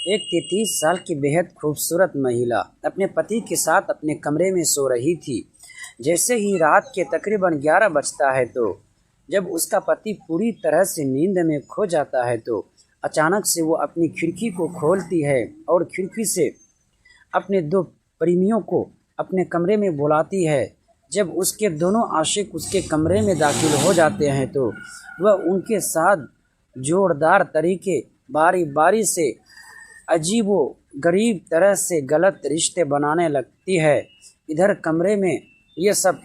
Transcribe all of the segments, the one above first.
एक 33 साल की बेहद खूबसूरत महिला अपने पति के साथ अपने कमरे में सो रही थी। जैसे ही रात के तकरीबन 11 बजता है तो जब उसका पति पूरी तरह से नींद में खो जाता है तो अचानक से वो अपनी खिड़की को खोलती है और खिड़की से अपने दो प्रेमियों को अपने कमरे में बुलाती है। जब उसके दोनों आशिक उसके कमरे में दाखिल हो जाते हैं तो वह उनके साथ जोरदार तरीके बारी बारी से अजीबो गरीब तरह से गलत रिश्ते बनाने लगती है। इधर कमरे में ये सब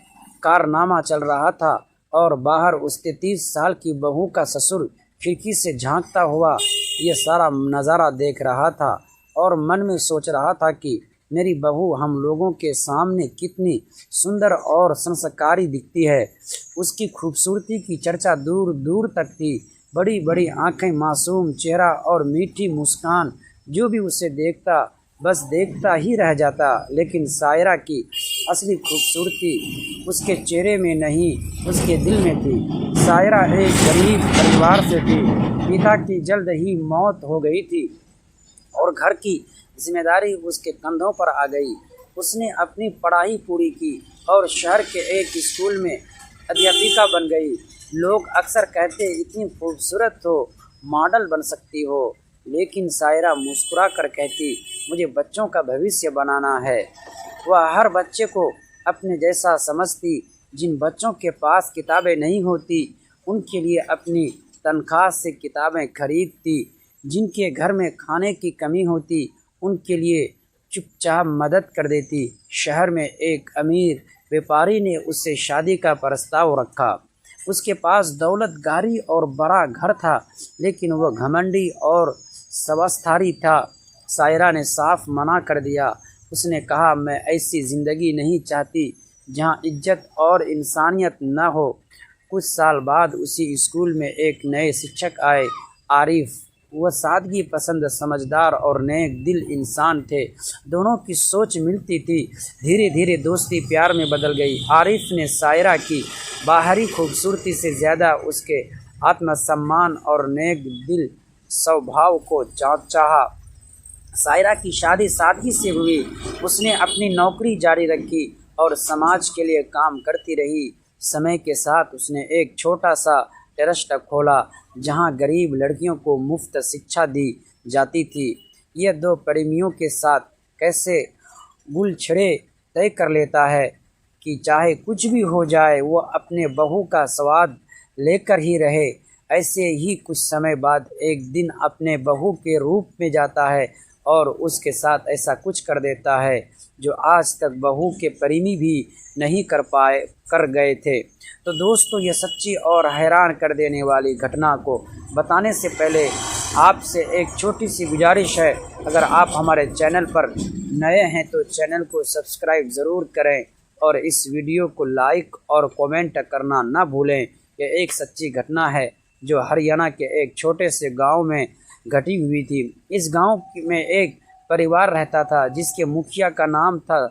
कारनामा चल रहा था और बाहर उस 33 साल की बहू का ससुर खिड़की से झांकता हुआ ये सारा नज़ारा देख रहा था और मन में सोच रहा था कि मेरी बहू हम लोगों के सामने कितनी सुंदर और संस्कारी दिखती है। उसकी खूबसूरती की चर्चा दूर दूर तक थी। बड़ी बड़ी आंखें, मासूम चेहरा और मीठी मुस्कान, जो भी उसे देखता बस देखता ही रह जाता। लेकिन सायरा की असली खूबसूरती उसके चेहरे में नहीं, उसके दिल में थी। सायरा एक गरीब परिवार से थी। पिता की जल्द ही मौत हो गई थी और घर की जिम्मेदारी उसके कंधों पर आ गई। उसने अपनी पढ़ाई पूरी की और शहर के एक स्कूल में अध्यापिका बन गई। लोग अक्सर कहते इतनी खूबसूरत हो, मॉडल बन सकती हो, लेकिन सायरा मुस्कुरा कर कहती मुझे बच्चों का भविष्य बनाना है। वह हर बच्चे को अपने जैसा समझती। जिन बच्चों के पास किताबें नहीं होती उनके लिए अपनी तनख्वाह से किताबें खरीदती। जिनके घर में खाने की कमी होती उनके लिए चुपचाप मदद कर देती। शहर में एक अमीर व्यापारी ने उससे शादी का प्रस्ताव रखा। उसके पास दौलत, गाड़ी और बड़ा घर था, लेकिन वह घमंडी और स्वार्थी था। सायरा ने साफ मना कर दिया। उसने कहा मैं ऐसी ज़िंदगी नहीं चाहती जहां इज्जत और इंसानियत न हो। कुछ साल बाद उसी स्कूल में एक नए शिक्षक आए, आरिफ। वह सादगी पसंद, समझदार और नेक दिल इंसान थे। दोनों की सोच मिलती थी। धीरे धीरे दोस्ती प्यार में बदल गई। आरिफ ने सायरा की बाहरी खूबसूरती से ज़्यादा उसके आत्मसम्मान और नेक दिल स्वभाव को चाहा। सायरा की शादी सादगी से हुई। उसने अपनी नौकरी जारी रखी और समाज के लिए काम करती रही। समय के साथ उसने एक छोटा सा ट्रस्ट खोला जहां गरीब लड़कियों को मुफ्त शिक्षा दी जाती थी। यह दो प्रेमियों के साथ कैसे गुलछड़े तय कर लेता है कि चाहे कुछ भी हो जाए वो अपने बहू का स्वाद लेकर ही रहे। ऐसे ही कुछ समय बाद एक दिन अपने बहू के रूप में जाता है और उसके साथ ऐसा कुछ कर देता है जो आज तक बहू के प्रेमी भी नहीं कर गए थे। तो दोस्तों, ये सच्ची और हैरान कर देने वाली घटना को बताने से पहले आपसे एक छोटी सी गुजारिश है। अगर आप हमारे चैनल पर नए हैं तो चैनल को सब्सक्राइब ज़रूर करें और इस वीडियो को लाइक और कमेंट करना ना भूलें। यह एक सच्ची घटना है जो हरियाणा के एक छोटे से गांव में घटी हुई थी। इस गांव में एक परिवार रहता था जिसके मुखिया का नाम था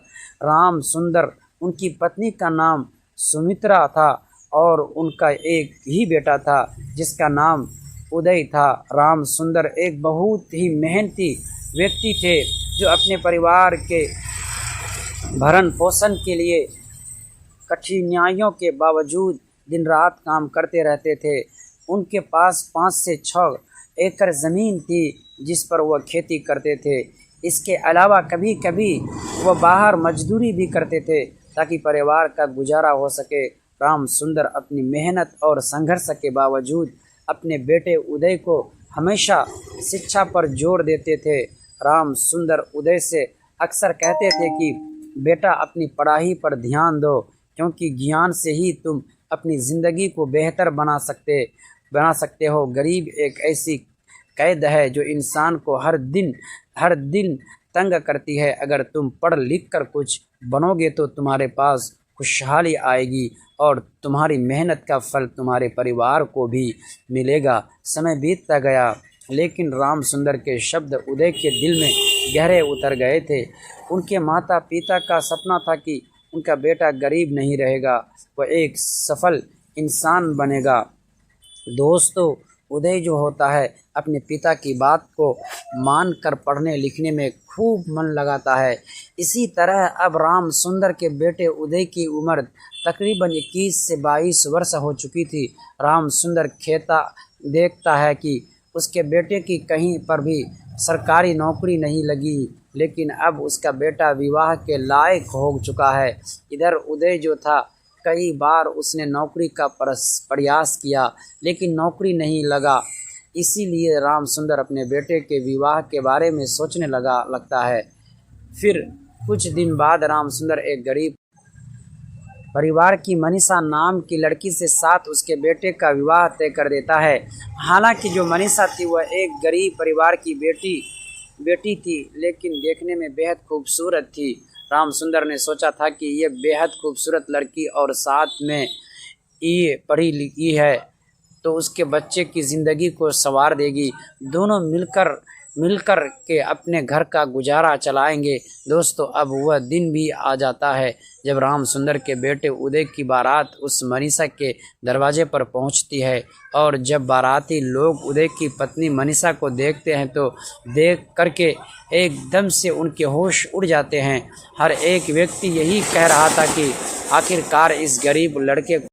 राम सुंदर। उनकी पत्नी का नाम सुमित्रा था और उनका एक ही बेटा था जिसका नाम उदय था। राम सुंदर एक बहुत ही मेहनती व्यक्ति थे जो अपने परिवार के भरण पोषण के लिए कठिनाइयों के बावजूद दिन रात काम करते रहते थे। उनके पास 5 से 6 एकड़ ज़मीन थी जिस पर वह खेती करते थे। इसके अलावा कभी कभी वह बाहर मजदूरी भी करते थे ताकि परिवार का गुजारा हो सके। राम सुंदर अपनी मेहनत और संघर्ष के बावजूद अपने बेटे उदय को हमेशा शिक्षा पर जोर देते थे। राम सुंदर उदय से अक्सर कहते थे कि बेटा अपनी पढ़ाई पर ध्यान दो, क्योंकि ज्ञान से ही तुम अपनी ज़िंदगी को बेहतर बना सकते हो। गरीब एक ऐसी कैद है जो इंसान को हर दिन तंग करती है। अगर तुम पढ़ लिख कर कुछ बनोगे तो तुम्हारे पास खुशहाली आएगी और तुम्हारी मेहनत का फल तुम्हारे परिवार को भी मिलेगा। समय बीतता गया, लेकिन राम सुंदर के शब्द उदय के दिल में गहरे उतर गए थे। उनके माता पिता का सपना था कि उनका बेटा गरीब नहीं रहेगा, वह एक सफल इंसान बनेगा। दोस्तों, उदय जो होता है अपने पिता की बात को मान कर पढ़ने लिखने में खूब मन लगाता है। इसी तरह अब राम सुंदर के बेटे उदय की उम्र तकरीबन 21 से 22 वर्ष हो चुकी थी। राम सुंदर देखता है कि उसके बेटे की कहीं पर भी सरकारी नौकरी नहीं लगी, लेकिन अब उसका बेटा विवाह के लायक हो चुका है। इधर उदय जो था, कई बार उसने नौकरी का प्रयास किया लेकिन नौकरी नहीं लगा। इसीलिए राम सुंदर अपने बेटे के विवाह के बारे में सोचने लगता है। फिर कुछ दिन बाद राम सुंदर एक गरीब परिवार की मनीषा नाम की लड़की से साथ उसके बेटे का विवाह तय कर देता है। हालांकि जो मनीषा थी वह एक गरीब परिवार की बेटी थी, लेकिन देखने में बेहद खूबसूरत थी। राम सुंदर ने सोचा था कि ये बेहद खूबसूरत लड़की और साथ में ये पढ़ी लिखी है तो उसके बच्चे की ज़िंदगी को संवार देगी। दोनों मिलकर के अपने घर का गुजारा चलाएंगे। दोस्तों, अब वह दिन भी आ जाता है जब राम सुंदर के बेटे उदय की बारात उस मनीषा के दरवाजे पर पहुंचती है। और जब बाराती लोग उदय की पत्नी मनीषा को देखते हैं तो देख करके एकदम से उनके होश उड़ जाते हैं। हर एक व्यक्ति यही कह रहा था कि आखिरकार इस गरीब लड़के